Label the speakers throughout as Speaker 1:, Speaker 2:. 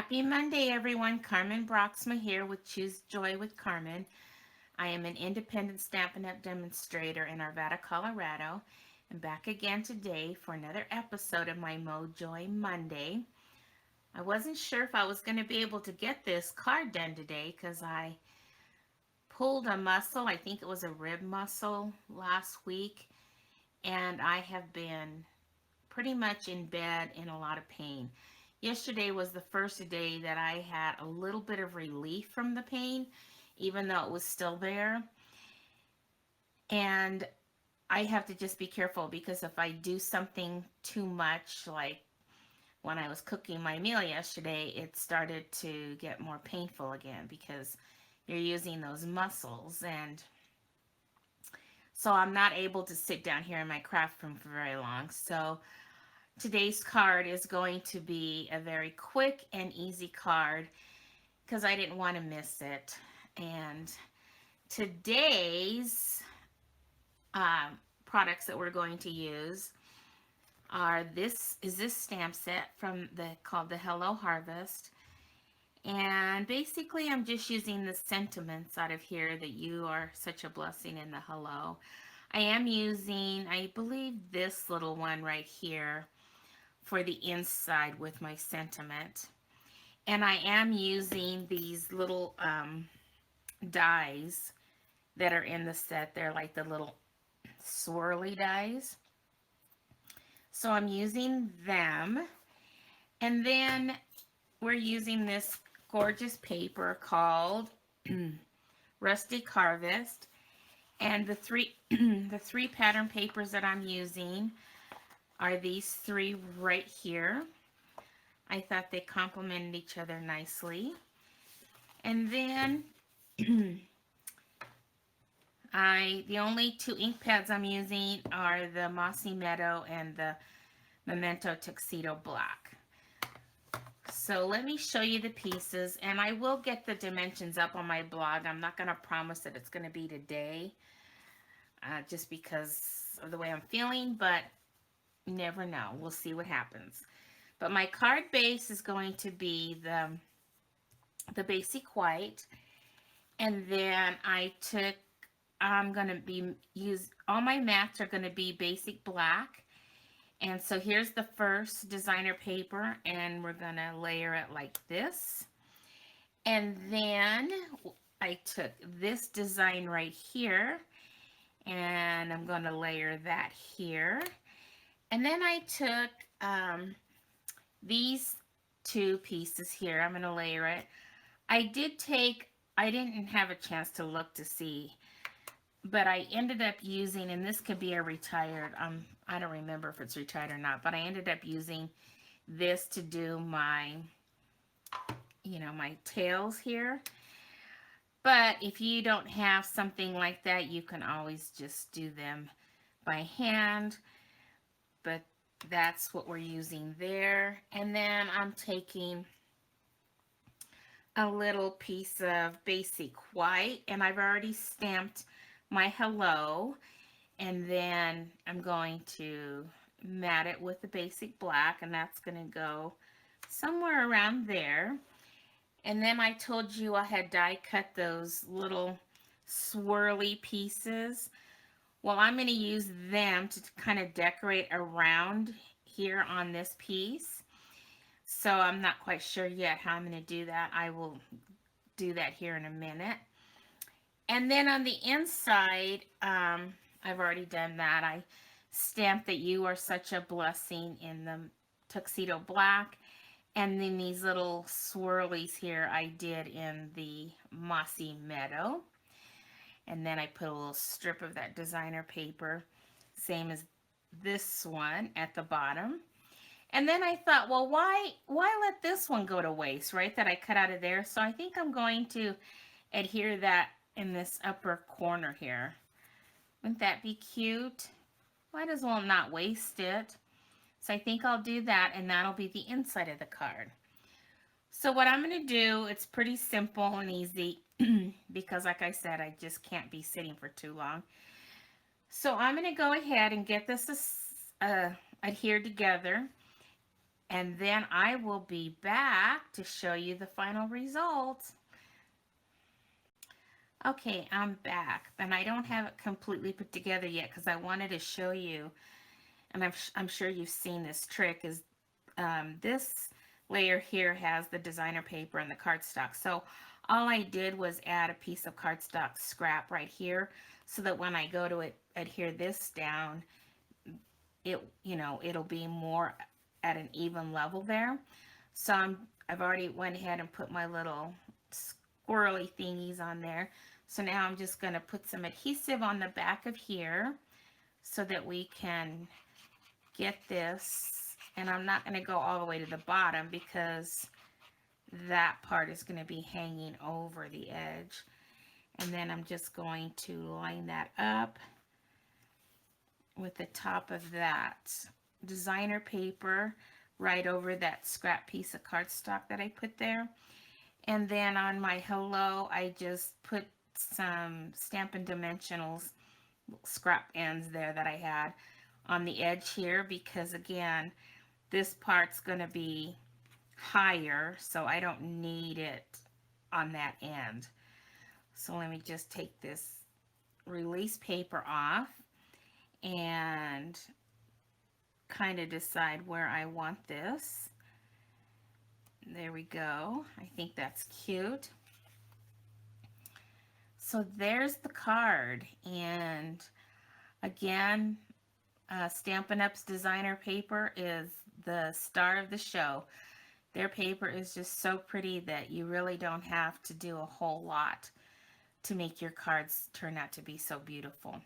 Speaker 1: Happy Monday, everyone. Carmen Broxma here with Choose Joy with Carmen. I am an independent Stampin' Up! Demonstrator in Arvada, Colorado. I'm back again today for another episode of my Joy Monday. I wasn't sure if I was going to be able to get this card done today because I pulled a muscle. I think it was a rib muscle last week, and I have been pretty much in bed in a lot of pain. Yesterday was the first day that I had a little bit of relief from the pain, even though it was still there. And I have to just be careful because if I do something too much, like when I was cooking my meal yesterday, it started to get more painful again because you're using those muscles. And so I'm not able to sit down here in my craft room for very long. So today's card is going to be a very quick and easy card because I didn't want to miss it. And today's products that we're going to use are this stamp set from the called the Hello Harvest. And basically I'm just using the sentiments out of here that you are such a blessing in the hello. I am using, I believe, this little one right here for the inside with my sentiment. And I am using these little dies that are in the set. They're like the little swirly dies. So I'm using them. And then we're using this gorgeous paper called Rustic Harvest. And the three the three pattern papers that I'm using are these three right here. I thought they complemented each other nicely. And then the only two ink pads I'm using are the Mossy Meadow and the Memento Tuxedo Black. So let me show you the pieces, and I will get the dimensions up on my blog. I'm not going to promise that it's going to be today, just because of the way I'm feeling, but you never know. We'll see what happens. But my card base is going to be the basic white, and then I'm going to all my mats are going to be basic black. And so here's the first designer paper, and we're going to layer it like this. And then I took this design right here, and I'm going to layer that here. And then I took these two pieces here. I'm going to layer it. I didn't have a chance to look to see, but I ended up using, and this could be a retired, I don't remember if it's retired or not, but I ended up using this to do my, my tails here. But if you don't have something like that, you can always just do them by hand. But that's what we're using there. And then I'm taking a little piece of basic white, and I've already stamped my hello, and then I'm going to mat it with the basic black, and that's going to go somewhere around there. And then I told you I had die cut those little swirly pieces. Well, I'm going to use them to kind of decorate around here on this piece. So I'm not quite sure yet how I'm going to do that. I will do that here in a minute. And then on the inside, I've already done that. I stamped that you are such a blessing in the tuxedo black. And then these little swirlies here I did in the Mossy Meadow. And then I put a little strip of that designer paper, same as this one at the bottom. And then I thought, well, why let this one go to waste, right, that I cut out of there? So I think I'm going to adhere that in this upper corner here. Wouldn't that be cute? Might as well not waste it. So I think I'll do that, and that'll be the inside of the card. So what I'm going to do, it's pretty simple and easy because like I said, I just can't be sitting for too long. So I'm going to go ahead and get this adhered together. And then I will be back to show you the final result. Okay, I'm back, and I don't have it completely put together yet because I wanted to show you, and I'm sure you've seen this trick, is this layer here has the designer paper and the cardstock. So all I did was add a piece of cardstock scrap right here so that when I go to adhere this down, it'll be more at an even level there. So I've already went ahead and put my little squirrely thingies on there. So now I'm just going to put some adhesive on the back of here so that we can get this. And I'm not going to go all the way to the bottom because that part is going to be hanging over the edge. And then I'm just going to line that up with the top of that designer paper right over that scrap piece of cardstock that I put there. And then on my hello, I just put some Stampin' Dimensionals scrap ends there that I had on the edge here because, again, this part's going to be higher, so I don't need it on that end. So let me just take this release paper off and kind of decide where I want this. There we go. I think that's cute. So there's the card, and again, Stampin' Up's designer paper is the star of the show. Their paper is just so pretty that you really don't have to do a whole lot to make your cards turn out to be so beautiful.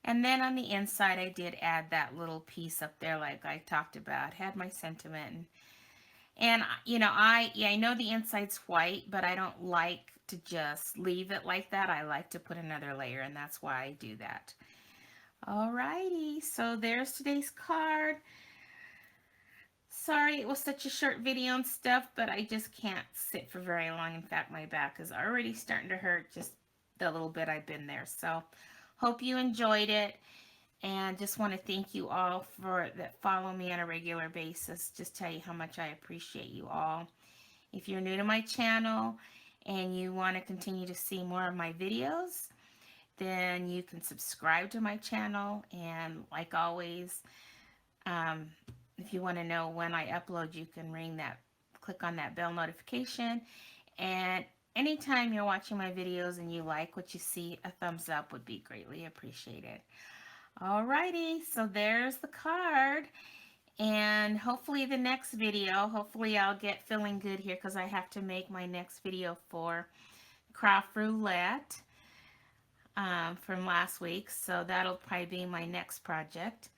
Speaker 1: And then on the inside, I did add that little piece up there like I talked about. Had my sentiment. And I know the inside's white, but I don't like to just leave it like that. I like to put another layer, and that's why I do that. Alrighty, so there's today's card. Sorry it was such a short video and stuff, but I just can't sit for very long. In fact, my back is already starting to hurt just the little bit I've been there. So hope you enjoyed it, and just want to thank you all that follow me on a regular basis. Just tell you how much I appreciate you all. If you're new to my channel and you want to continue to see more of my videos, then you can subscribe to my channel. And like always, if you want to know when I upload, you can click on that bell notification. And anytime you're watching my videos and you like what you see, a thumbs up would be greatly appreciated. Alrighty, so there's the card. And hopefully the next video, hopefully I'll get feeling good here because I have to make my next video for Craft Roulette from last week. So that'll probably be my next project.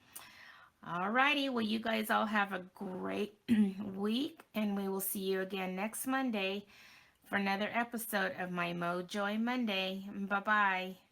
Speaker 1: Alrighty, well, you guys all have a great week, and we will see you again next Monday for another episode of my Mojo Monday. Bye-bye.